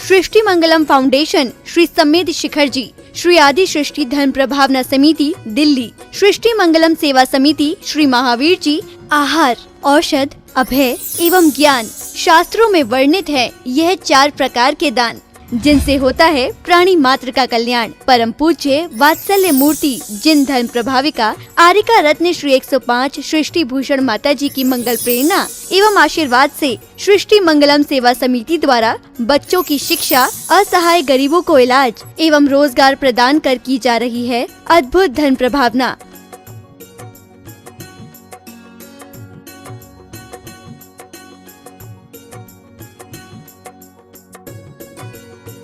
सृष्टि मंगलम foundation, Shri समेत शिखर जी, श्री आदि सृष्टि धर्म प्रभावना समिति दिल्ली, सृष्टि मंगलम सेवा समिति, श्री महावीर जी। आहार, औषध, अभय एवं ज्ञान शास्त्रों में वर्णित है यह 4 प्रकार के दान, जिनसे होता है प्राणी मात्र का कल्याण। परम पूज्य वात्सल्य मूर्ति जिन धर्म प्रभाविका आरिका रत्न श्री 105 सृष्टि भूषण माता जी की मंगल प्रेरणा एवं आशीर्वाद से सृष्टि मंगलम सेवा समिति द्वारा बच्चों की शिक्षा, असहाय गरीबों को इलाज एवं रोजगार प्रदान कर की जा रही है अद्भुत धर्म प्रभावना।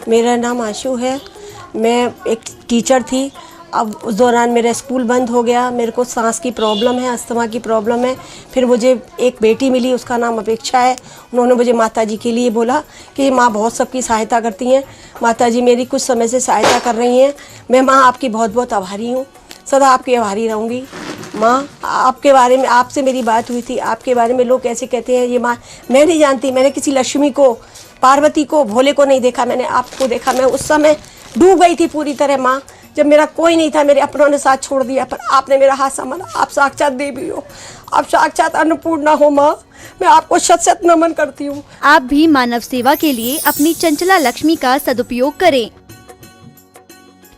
मेरा नाम आशु है। मैं एक टीचर थी। अब उस दौरान मेरा स्कूल बंद हो गया। मेरे को सांस की प्रॉब्लम है, अस्थमा की प्रॉब्लम है। फिर मुझे एक बेटी मिली, उसका नाम अपेक्षा है। उन्होंने मुझे माता जी के लिए बोला कि माँ बहुत सबकी सहायता करती हैं, माता जी मेरी कुछ समय से सहायता कर रही हैं। मैं माँ आपकी बहुत बहुत आभारी हूँ, सदा आपकी आभारी रहूँगी। माँ आपके बारे में, आपसे मेरी बात हुई थी, आपके बारे में लोग कैसे कहते हैं ये माँ, मैं नहीं जानती। मैंने किसी लक्ष्मी को, पार्वती को, भोले को नहीं देखा, मैंने आपको देखा। मैं उस समय डूब गई थी पूरी तरह माँ, जब मेरा कोई नहीं था, मेरे अपनों ने साथ छोड़ दिया, पर आपने मेरा हाथ संभाला। आप साक्षात देवी हो, आप साक्षात अन्नपूर्णा हो माँ, मैं आपको शत शत नमन करती हूँ। आप भी मानव सेवा के लिए अपनी चंचला लक्ष्मी का सदुपयोग करें।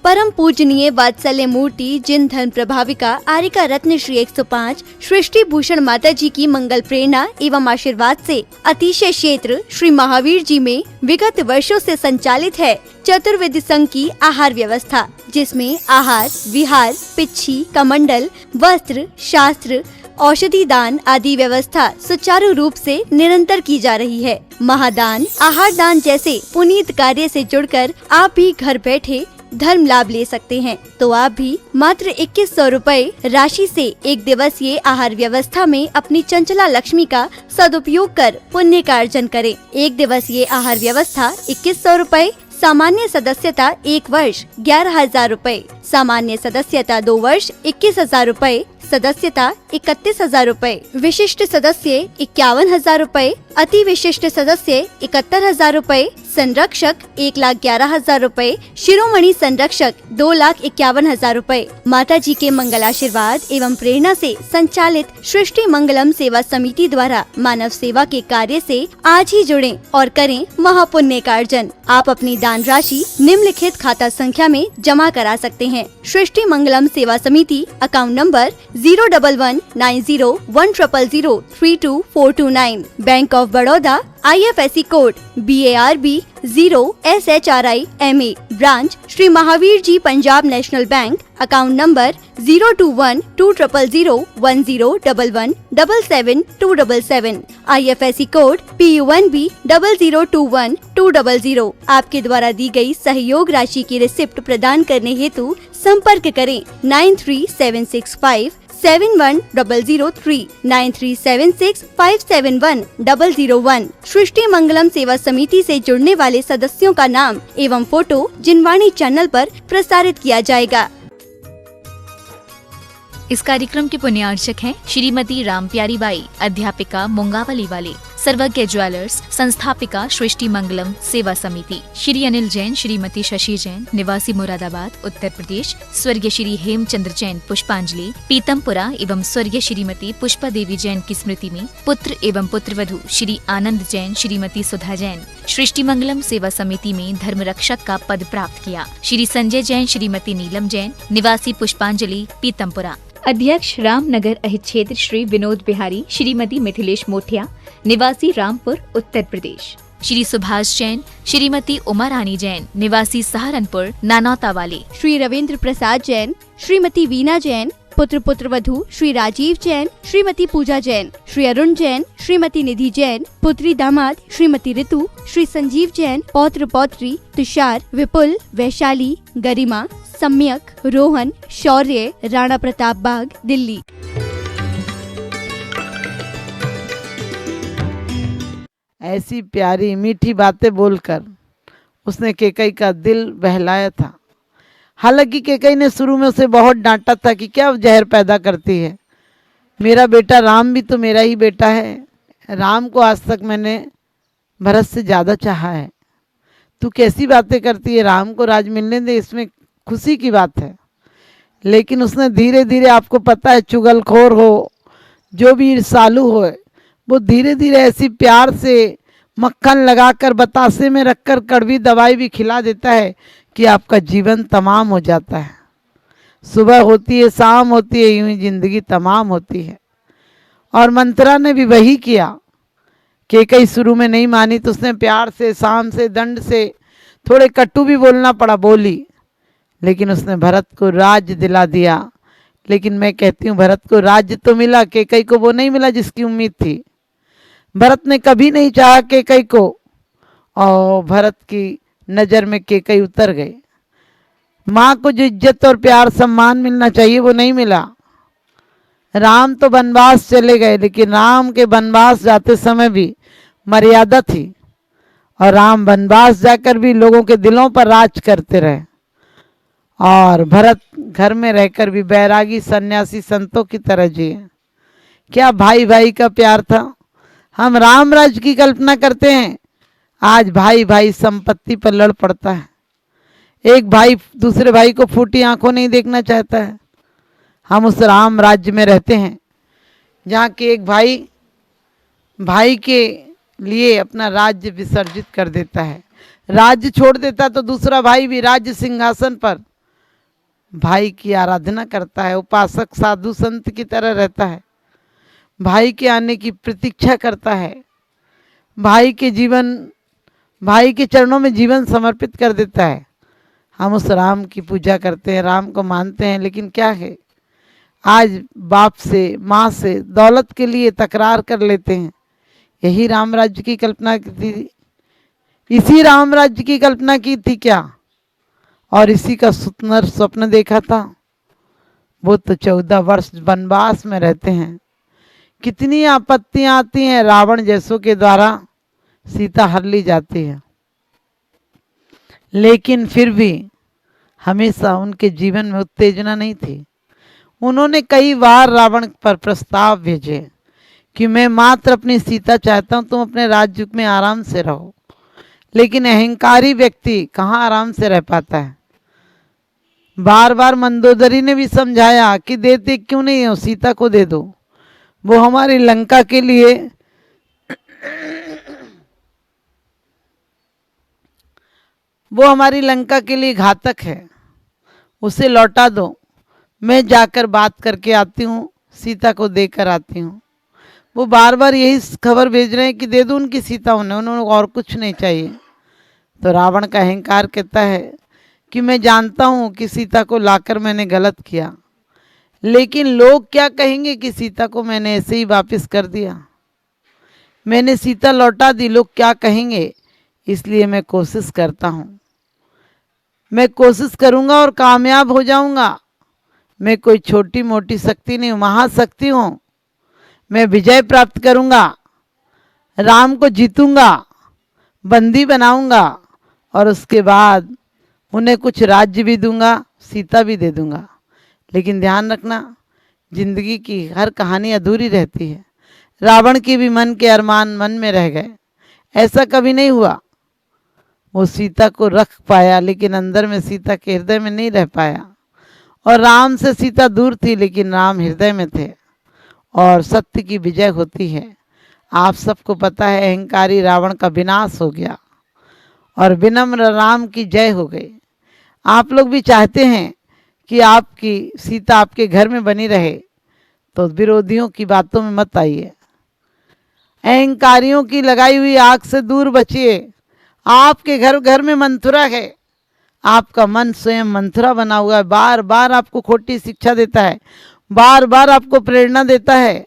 परम पूजनीय वात्सल्य मूर्ति जिन धर्म प्रभाविका आरिका रत्न श्री 105 सृष्टि भूषण माता जी की मंगल प्रेरणा एवं आशीर्वाद से अतिशय क्षेत्र श्री महावीर जी में विगत वर्षों से संचालित है चतुर्वेद संघ की आहार व्यवस्था, जिसमें आहार, विहार, पिच्छी, कमंडल, वस्त्र, शास्त्र, औषधि दान आदि व्यवस्था सुचारू रूप से निरंतर की जा रही है। महादान, आहार दान जैसे पुनीत कार्य से जुड़कर आप भी घर बैठे धर्म लाभ ले सकते हैं। तो आप भी मात्र 2100 रुपए राशि से 1 दिवसीय आहार व्यवस्था में अपनी चंचला लक्ष्मी का सदुपयोग कर पुण्य का अर्जन करें। 1 दिवसीय आहार व्यवस्था 2100 रुपए, सामान्य सदस्यता 1 वर्ष 11,000 रुपए, सामान्य सदस्यता 2 वर्ष 21,000 रुपए, सदस्यता 31,000 रुपए, विशिष्ट सदस्य 51,000 रुपए, अति विशिष्ट सदस्य 71,000 रुपए, संरक्षक 1,11,000 रुपए, शिरोमणि संरक्षक 2,51,000 रुपए। माता जी के मंगल आशीर्वाद एवं प्रेरणा से संचालित सृष्टि मंगलम सेवा समिति द्वारा मानव सेवा के कार्य से आज ही जुड़ें और करें महापुण्य का अर्जन। आप अपनी दान राशि निम्नलिखित खाता संख्या में जमा करा सकते हैं। सृष्टि Mangalam Seva Samiti, account number 01190100032 bank of Baroda, IFSC code BARB 0SHRIMA, branch Shri Mahavir ji Punjab national bank, account number 021-200-1011-77277, IFSC code PUNB 0021200। आपके द्वारा दी गई सहयोग राशि की रिसिप्ट प्रदान करने हेतु संपर्क करें 9376571003 9376571001। सृष्टि मंगलम सेवा समिति से जुड़ने वाले सदस्यों का नाम एवं फोटो जिनवाणी चैनल पर प्रसारित किया जाएगा। इस कार्यक्रम के पुण्यार्चक हैं श्रीमती रामप्यारी बाई, अध्यापिका मुंगावली वाले, सर्वज्ञ ज्वेलर्स, संस्थापिका सृष्टि मंगलम सेवा समिति, श्री अनिल जैन, श्रीमती शशि जैन, निवासी मुरादाबाद उत्तर प्रदेश, स्वर्गीय श्री हेमचंद्र जैन पुष्पांजलि पीतमपुरा एवं स्वर्गीय श्रीमती पुष्पा देवी जैन की स्मृति में पुत्र एवं पुत्रवधू श्री आनंद जैन, श्रीमती सुधा जैन सृष्टि मंगलम सेवा समिति में धर्म रक्षक का पद प्राप्त किया। श्री संजय जैन, श्रीमती नीलम जैन, निवासी पुष्पांजलि पीतमपुरा। अध्यक्ष रामनगर अहित क्षेत्र श्री विनोद बिहारी, श्रीमती मिथिलेश मोठिया, निवासी रामपुर उत्तर प्रदेश। श्री सुभाष जैन, श्रीमती उमा रानी जैन, निवासी सहारनपुर नानौता वाले। श्री रविंद्र प्रसाद जैन, श्रीमती वीना जैन, पुत्र पुत्रवधू श्री राजीव जैन, श्रीमती पूजा जैन, श्री अरुण जैन, श्रीमती निधि जैन, पुत्री दामाद श्रीमती ऋतु, श्री संजीव जैन, पौत्र पौत्री तुषार, विपुल, वैशाली, गरिमा, सम्यक, रोहन, शौर्य, राणा प्रताप बाग, दिल्ली। ऐसी प्यारी मीठी बातें बोलकर उसने केकई का दिल बहलाया था। हालांकि केकई ने शुरू में उसे बहुत डांटा था कि क्या जहर पैदा करती है। मेरा बेटा राम भी तो मेरा ही बेटा है। राम को आज तक मैंने भरत से ज़्यादा चाहा है, तू कैसी बातें करती है, राम को राज मिलने दे, इसमें खुशी की बात है। लेकिन उसने धीरे धीरे, आपको पता है चुगलखोर हो, जो भी ईर्ष्यालु हो, वो धीरे धीरे ऐसी प्यार से मक्खन लगाकर बतासे में रखकर कड़वी दवाई भी खिला देता है कि आपका जीवन तमाम हो जाता है। सुबह होती है, शाम होती है, यूं ही जिंदगी तमाम होती है। और मंत्रा ने भी वही किया। कैकई शुरू में नहीं मानी तो उसने प्यार से, शाम से, दंड से, थोड़े कटु भी बोलना पड़ा, बोली, लेकिन उसने भरत को राज्य दिला दिया। लेकिन मैं कहती हूँ भरत को राज्य तो मिला, कैकई को वो नहीं मिला जिसकी उम्मीद थी। भरत ने कभी नहीं चाहा कैकई को, और भरत की नज़र में कैकई उतर गई। माँ को जो इज्जत और प्यार सम्मान मिलना चाहिए वो नहीं मिला। राम तो वनवास चले गए, लेकिन राम के वनवास जाते समय भी मर्यादा थी, और राम वनवास जाकर भी लोगों के दिलों पर राज करते रहे। और भरत घर में रहकर भी बैरागी सन्यासी संतों की तरह जिए। क्या भाई भाई का प्यार था। हम राम राज्य की कल्पना करते हैं, आज भाई भाई संपत्ति पर लड़ पड़ता है। एक भाई दूसरे भाई को फूटी आंखों नहीं देखना चाहता है। हम उस राम राज्य में रहते हैं जहाँ के एक भाई भाई के लिए अपना राज्य विसर्जित कर देता है, राज्य छोड़ देता, तो दूसरा भाई भी राज्य सिंहासन पर भाई की आराधना करता है, उपासक साधु संत की तरह रहता है, भाई के आने की प्रतीक्षा करता है, भाई के चरणों में जीवन समर्पित कर देता है। हम उस राम की पूजा करते हैं, राम को मानते हैं, लेकिन क्या है, आज बाप से, माँ से दौलत के लिए तकरार कर लेते हैं। यही राम राज्य की कल्पना की थी, इसी राम राज्य की कल्पना की थी क्या, और इसी का सुंदर स्वप्न देखा था। वो तो 14 वर्ष वनवास में रहते हैं। कितनी आपत्तियां आती हैं, रावण जैसों के द्वारा सीता हर ली जाती है, लेकिन फिर भी हमेशा उनके जीवन में उत्तेजना नहीं थी। उन्होंने कई बार रावण पर प्रस्ताव भेजे कि मैं मात्र अपनी सीता चाहता हूं, तुम अपने राज्य में आराम से रहो। लेकिन अहंकारी व्यक्ति कहाँ आराम से रह पाता है। बार बार मंदोदरी ने भी समझाया कि देते क्यों नहीं हो, सीता को दे दो, वो हमारी लंका के लिए घातक है, उसे लौटा दो, मैं जाकर बात करके आती हूँ, सीता को देकर आती हूँ। वो बार बार यही खबर भेज रहे हैं कि दे दो उनकी सीता, उन्हें और कुछ नहीं चाहिए। तो रावण का अहंकार कहता है कि मैं जानता हूँ कि सीता को लाकर मैंने गलत किया, लेकिन लोग क्या कहेंगे कि सीता को मैंने ऐसे ही वापस कर दिया, मैंने सीता लौटा दी, लोग क्या कहेंगे। इसलिए मैं कोशिश करता हूँ, मैं कोशिश करूँगा और कामयाब हो जाऊँगा। मैं कोई छोटी मोटी शक्ति नहीं हूँ, महाशक्ति हूँ। मैं विजय प्राप्त करूँगा, राम को जीतूँगा, बंदी बनाऊँगा, और उसके बाद उन्हें कुछ राज्य भी दूंगा, सीता भी दे दूंगा। लेकिन ध्यान रखना, जिंदगी की हर कहानी अधूरी रहती है। रावण के भी मन के अरमान मन में रह गए, ऐसा कभी नहीं हुआ। वो सीता को रख पाया, लेकिन अंदर में सीता के हृदय में नहीं रह पाया। और राम से सीता दूर थी, लेकिन राम हृदय में थे, और सत्य की विजय होती है। आप सबको पता है, अहंकारी रावण का विनाश हो गया और विनम्र राम की जय हो गई। आप लोग भी चाहते हैं कि आपकी सीता आपके घर में बनी रहे, तो विरोधियों की बातों में मत आइए, अहंकारियों की लगाई हुई आग से दूर बचिए। आपके घर में मंथुरा है, आपका मन स्वयं मंथुरा बना हुआ है, बार बार आपको खोटी शिक्षा देता है, बार बार आपको प्रेरणा देता है।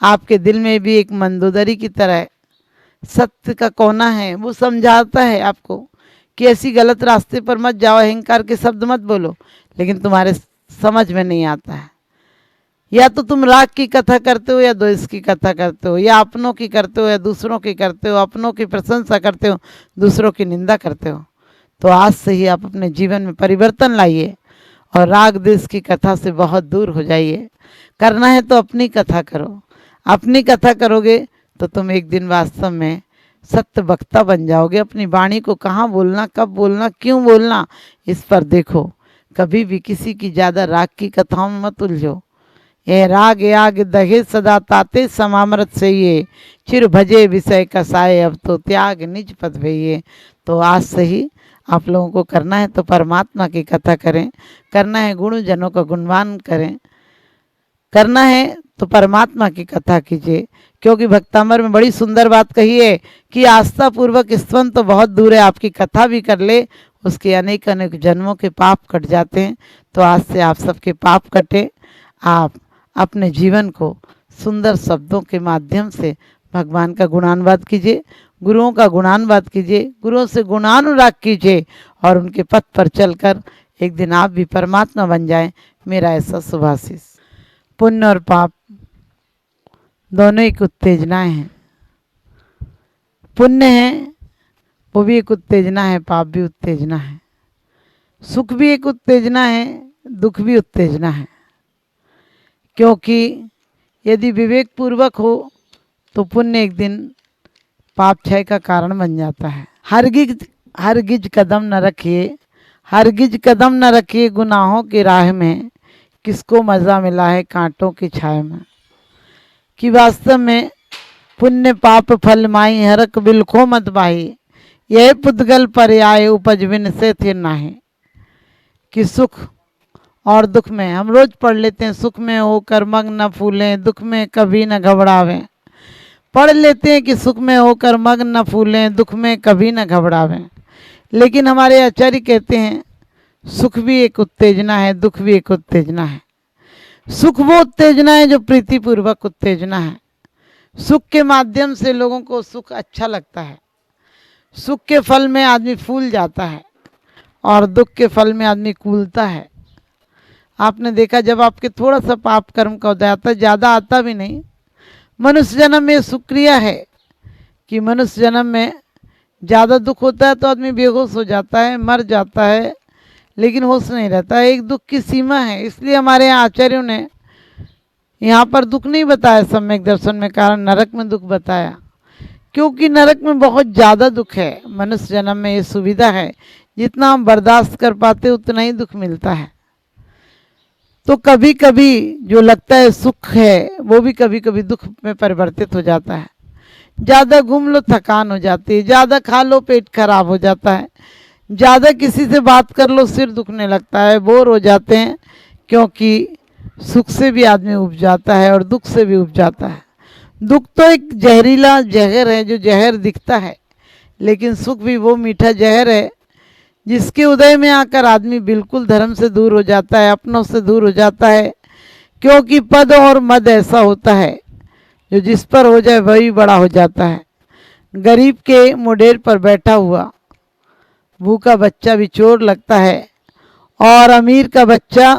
आपके दिल में भी एक मंदोदरी की तरह सत्य का कोना है, वो समझाता है आपको कि ऐसी गलत रास्ते पर मत जाओ, अहंकार के शब्द मत बोलो, लेकिन तुम्हारे समझ में नहीं आता है। या तो तुम राग की कथा करते हो, या द्वेष की कथा करते हो, या अपनों की करते हो या दूसरों की करते हो, अपनों की प्रशंसा करते हो, दूसरों की निंदा करते हो। तो आज से ही आप अपने जीवन में परिवर्तन लाइए और राग द्वेष की कथा से बहुत दूर हो जाइए। करना है तो अपनी कथा करो, अपनी कथा करोगे तो तुम एक दिन वास्तव में सत्य वक्ता बन जाओगे। अपनी वाणी को कहाँ बोलना, कब बोलना, क्यों बोलना, इस पर देखो। कभी भी किसी की ज़्यादा राग की कथाओं में मत उलझो। यह राग याग दहे सदा ताते समामृत से ये चिर भजे विषय कसाए अब तो त्याग निज पद भइये। तो आज से ही आप लोगों को करना है तो परमात्मा की कथा करें, करना है गुणजनों का गुणगान करें, करना है तो परमात्मा की कथा कीजिए। क्योंकि भक्तामर में बड़ी सुंदर बात कही है कि आस्था पूर्वक स्तवन तो बहुत दूर है, आपकी कथा भी कर ले उसके अनेक अनेक जन्मों के पाप कट जाते हैं। तो आज से आप सबके पाप कटे, आप अपने जीवन को सुंदर शब्दों के माध्यम से भगवान का गुणानुवाद कीजिए, गुरुओं का गुणानुवाद कीजिए, गुरुओं से गुणानुराग कीजिए और उनके पथ पर चलकर एक दिन आप भी परमात्मा बन जाएं। मेरा ऐसा शुभाशीष। पुण्य और पाप दोनों एक उत्तेजनाएं हैं। पुण्य है वो भी एक उत्तेजना है, पाप भी उत्तेजना है। सुख भी एक उत्तेजना है, दुख भी उत्तेजना है। क्योंकि यदि विवेक पूर्वक हो तो पुण्य एक दिन पाप क्षय का कारण बन जाता है। हरगिज कदम न रखिए, हरगिज कदम न रखिए गुनाहों की राह में, किसको मज़ा मिला है कांटों की छाया में। कि वास्तव में पुण्य पाप फल माई हरक बिलखो मत बाही, यह पुद्गल पर आए उपज बिन से थे नाहे। कि सुख और दुख में हम रोज पढ़ लेते हैं, सुख में होकर मग न फूलें, दुख में कभी न घबरावें। पढ़ लेते हैं कि सुख में होकर मग न फूलें, दुख में कभी न घबरावें। लेकिन हमारे आचार्य कहते हैं सुख भी एक उत्तेजना है, दुख भी एक उत्तेजना है। सुख वो उत्तेजना है जो प्रीतिपूर्वक उत्तेजना है। सुख के माध्यम से लोगों को सुख अच्छा लगता है। सुख के फल में आदमी फूल जाता है और दुख के फल में आदमी कूलता है। आपने देखा जब आपके थोड़ा सा पाप कर्म का उदय आता है, ज़्यादा आता भी नहीं। मनुष्य जन्म में शुक्रिया है कि मनुष्य जन्म में ज़्यादा दुख होता है तो आदमी बेहोश हो जाता है, मर जाता है, लेकिन होश नहीं रहता है। एक दुख की सीमा है। इसलिए हमारे यहाँ आचार्यों ने यहाँ पर दुख नहीं बताया सम्यक दर्शन में, कारण नरक में दुख बताया। क्योंकि नरक में बहुत ज़्यादा दुख है। मनुष्य जन्म में ये सुविधा है, जितना हम बर्दाश्त कर पाते उतना ही दुख मिलता है। तो कभी कभी जो लगता है सुख है वो भी कभी कभी दुख में परिवर्तित हो जाता है। ज़्यादा घूम लो थकान हो जाती है, ज़्यादा खा लो पेट खराब हो जाता है, ज़्यादा किसी से बात कर लो सिर दुखने लगता है, बोर हो जाते हैं। क्योंकि सुख से भी आदमी उब जाता है और दुख से भी उब जाता है। दुख तो एक जहरीला जहर है जो जहर दिखता है, लेकिन सुख भी वो मीठा जहर है जिसके उदय में आकर आदमी बिल्कुल धर्म से दूर हो जाता है, अपनों से दूर हो जाता है। क्योंकि पद और मद ऐसा होता है जो जिस पर हो जाए वही बड़ा हो जाता है। गरीब के मुडेर पर बैठा हुआ भूखा बच्चा भी चोर लगता है और अमीर का बच्चा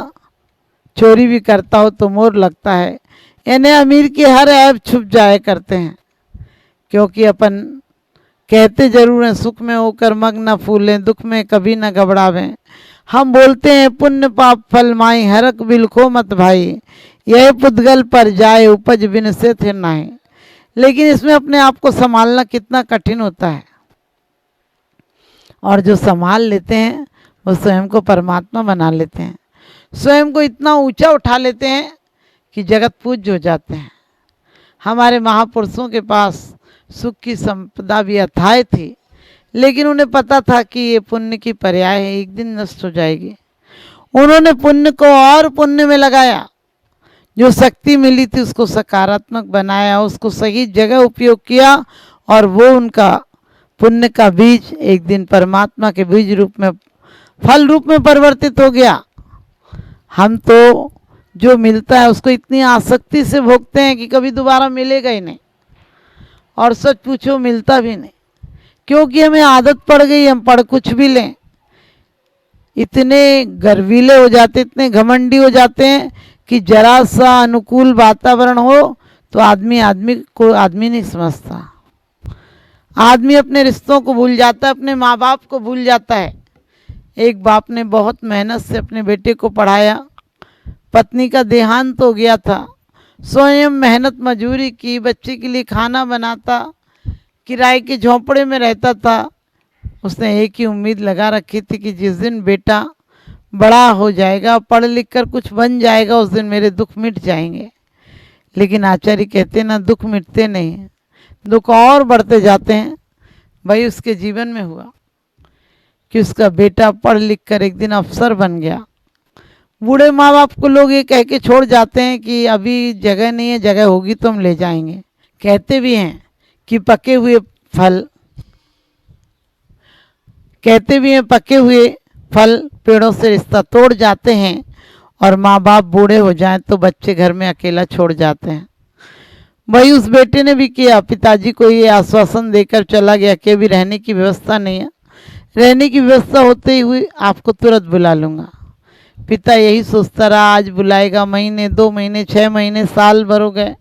चोरी भी करता हो तो मोर लगता है। यानी अमीर के हर ऐब छुप जाए करते हैं। क्योंकि अपन कहते जरूर हैं सुख में होकर मग न फूलें, दुख में कभी न घबरावें। हम बोलते हैं पुण्य पाप फल माई हरक बिलखो मत भाई, यह पुद्गल पर जाए उपज बिन से थे नाहे। लेकिन इसमें अपने आप को संभालना कितना कठिन होता है। और जो संभाल लेते हैं वो स्वयं को परमात्मा बना लेते हैं, स्वयं को इतना ऊंचा उठा लेते हैं कि जगत पूज्य हो जाते हैं। हमारे महापुरुषों के पास सुख की संपदा भी अथाह थी, लेकिन उन्हें पता था कि ये पुण्य की पर्याय है, एक दिन नष्ट हो जाएगी। उन्होंने पुण्य को और पुण्य में लगाया, जो शक्ति मिली थी उसको सकारात्मक बनाया, उसको सही जगह उपयोग किया और वो उनका पुण्य का बीज एक दिन परमात्मा के बीज रूप में, फल रूप में परिवर्तित हो गया। हम तो जो मिलता है उसको इतनी आसक्ति से भोगते हैं कि कभी दोबारा मिलेगा ही नहीं, और सच पूछो मिलता भी नहीं। क्योंकि हमें आदत पड़ गई, हम पढ़ कुछ भी लें, इतने गर्वीले हो जाते, इतने घमंडी हो जाते हैं कि जरा सा अनुकूल वातावरण हो तो आदमी को आदमी नहीं समझता। आदमी अपने रिश्तों को भूल जाता है, अपने माँ बाप को भूल जाता है। एक बाप ने बहुत मेहनत से अपने बेटे को पढ़ाया, पत्नी का देहांत हो गया था, स्वयं मेहनत मजूरी की, बच्चे के लिए खाना बनाता, किराए के झोंपड़े में रहता था। उसने एक ही उम्मीद लगा रखी थी कि जिस दिन बेटा बड़ा हो जाएगा, पढ़ लिख कर कुछ बन जाएगा, उस दिन मेरे दुख मिट जाएंगे। लेकिन आचार्य कहते ना, दुख मिटते नहीं हैं, दुख और बढ़ते जाते हैं। भाई उसके जीवन में हुआ कि उसका बेटा पढ़ लिख कर एक दिन अफसर बन गया। बूढ़े माँ बाप को लोग ये कह के छोड़ जाते हैं कि अभी जगह नहीं है, जगह होगी तो हम ले जाएंगे। कहते भी हैं कि पके हुए फल पेड़ों से रिश्ता तोड़ जाते हैं, और माँ बाप बूढ़े हो जाएं तो बच्चे घर में अकेला छोड़ जाते हैं। वही उस बेटे ने भी किया। पिताजी को ये आश्वासन देकर चला गया कि अभी रहने की व्यवस्था नहीं है, रहने की व्यवस्था होते ही हुई आपको तुरंत बुला लूँगा। पिता यही सोचता रहा, आज बुलाएगा, महीने 2 महीने 6 महीने साल भर हो गए,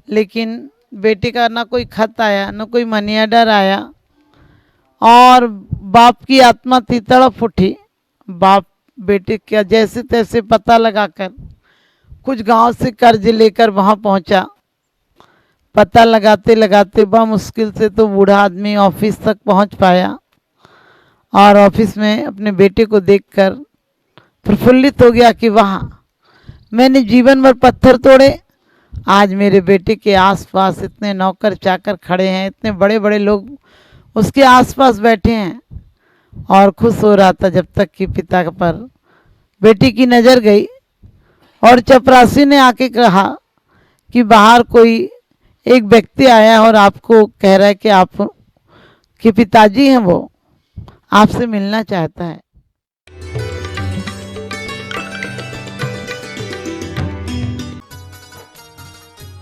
लेकिन बेटे का ना कोई खत आया, ना कोई मनी ऑर्डर आया। और बाप की आत्मा थी, तड़प उठी। बाप बेटे का जैसे तैसे पता लगाकर कुछ गांव से कर्ज लेकर वहां पहुंचा। पता लगाते लगाते बड़ा मुश्किल से तो बूढ़ा आदमी ऑफिस तक पहुंच पाया, और ऑफिस में अपने बेटे को देखकर प्रफुल्लित हो गया कि वाह, मैंने जीवन भर पत्थर तोड़े, आज मेरे बेटे के आसपास इतने नौकर चाकर खड़े हैं, इतने बड़े बड़े लोग उसके आसपास बैठे हैं। और खुश हो रहा था जब तक कि पिता पर बेटी की नज़र गई, और चपरासी ने आके कहा कि बाहर कोई एक व्यक्ति आया और आपको कह रहा है कि आप के पिताजी हैं, वो आपसे मिलना चाहता है।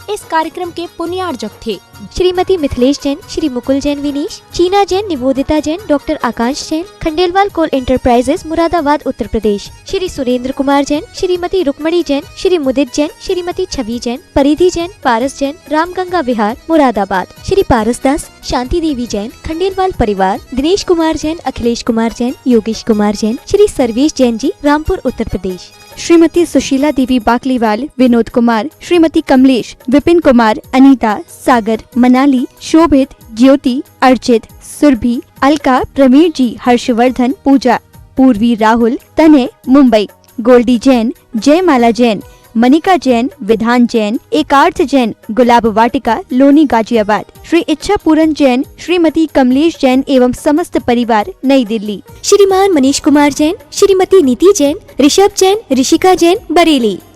इस कार्यक्रम के पुण्यार्जक थे श्रीमती मिथिलेश जैन, श्री मुकुल जैन विनीश, चीना जैन, निवोदिता जैन, डॉक्टर आकाश जैन, खंडेलवाल कोल एंटरप्राइजेस मुरादाबाद उत्तर प्रदेश, श्री सुरेंद्र कुमार जैन, श्रीमती रुक्मणी जैन, श्री मुदित जैन, श्रीमती छवि जैन, परिधि जैन, पारस जैन, रामगंगा विहार मुरादाबाद, श्री पारस दास, शांति देवी जैन, खंडेलवाल परिवार, दिनेश कुमार जैन, अखिलेश कुमार जैन, योगेश कुमार जैन, श्री सर्वेश जैन जी, रामपुर उत्तर प्रदेश, श्रीमती सुशीला देवी बाकलीवाल, विनोद कुमार, श्रीमती कमलेश, विपिन कुमार, अनीता, सागर, मनाली, शोभित, ज्योति, अर्चित, सुरभि, अलका, प्रवीण जी, हर्षवर्धन, पूजा, पूर्वी, राहुल, तनय, मुंबई, गोल्डी जैन, जयमाला जैन, मनिका जैन, विधान जैन, एकार्थ जैन, गुलाब वाटिका, लोनी, गाजियाबाद, श्री इच्छा पूरन जैन, श्रीमती कमलेश जैन एवं समस्त परिवार, नई दिल्ली, श्रीमान मनीष कुमार जैन, श्रीमती नीति जैन, ऋषभ जैन, ऋषिका जैन, बरेली।